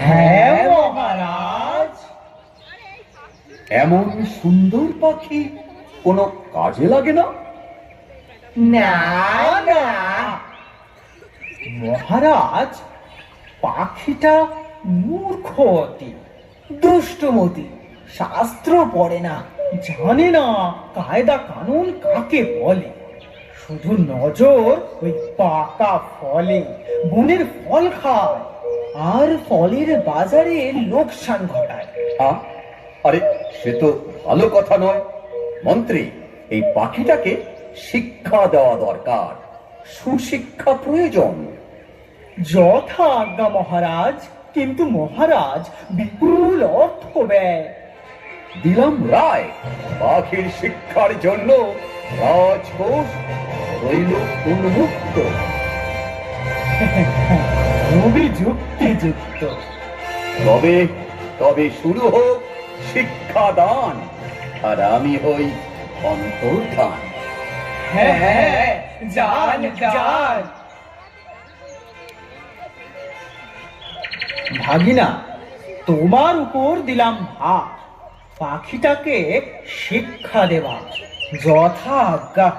হ্যাঁ মহারাজ। এমন সুন্দর পাখি কোনো কাজে লাগে না? না না মহারাজ, পাখিটা মূর্খ অতি, দুষ্টমতি, শাস্ত্র পড়ে না, জানে না কায়দা কানুন কাকে বলে। শুধু নজর ওই পাকা ফলে, বনের ফল খায় আর ফলের বাজারে লোকসান ঘটায়। আরে সে তো ভালো কথা নয়। মন্ত্রী, এই পাখিটাকে শিক্ষা দেওয়া দরকার, সুশিক্ষা প্রয়োজন। যথা আজ্ঞা মহারাজ, কিন্তু মহারাজ বিপুল অর্থ ব্যয়। দিলাম রায়, পাখির শিক্ষার জন্য রাজকোষ রইল উন্মুক্ত। খুবই যুক্তিযুক্ত। তবে তবে শুরু হোক শিক্ষাদান, আর আমি হই অন্তর্ধান। হ্যাঁ, যান যান। ভাগিনা, তোমার উপর দিলাম ভার, পাখিটাকে শিক্ষা দেওয়া। যথা আজ্ঞা।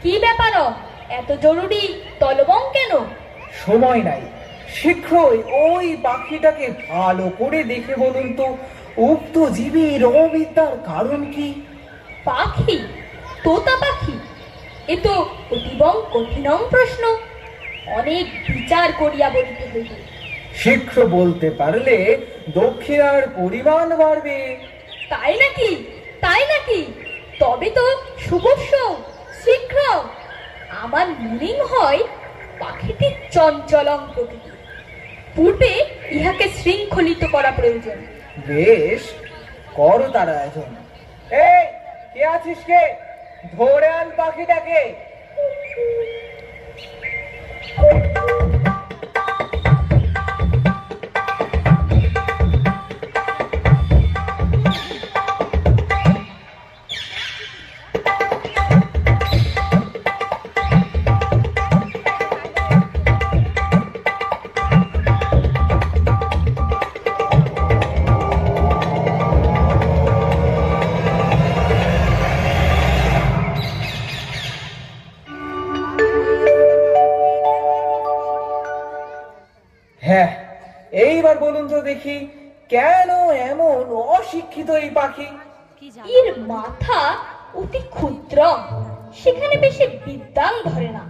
কি ব্যাপার, এত জরুরি তলবং কেন? সময় নাই, শীঘ্রই ওই পাখিটাকে ভালো করে দেখে বলুন তো, উক্ত জীবের অবিদ্যার কারণ কি? পাখি? তোতা পাখি? এ তো অতিবং কঠিনং প্রশ্ন, অনেক বিচার করিয়া বলিতে হইবে। শীঘ্র বলতে পারলে দক্ষিণার পরিমাণ বাড়বে। তাই নাকি? তাই নাকি? তবে তো শুভস্য, শীঘ্র। আমার মনে হয় পাখিটি চঞ্চলং প্রকৃতি, পূর্বে ইহাকে শৃঙ্খলিত করা প্রয়োজন। বেশ, করো তার আয়োজন। এই, কে আছিস কে? ধরে আন পাখিটাকে। হ্যাঁ, এইবার বলুন তো দেখি, কেন এমন অশিক্ষিত এই পাখি? এর মাথা অতি ক্ষুদ্র, সেখানে বেশি বিদ্যাং ধরে না।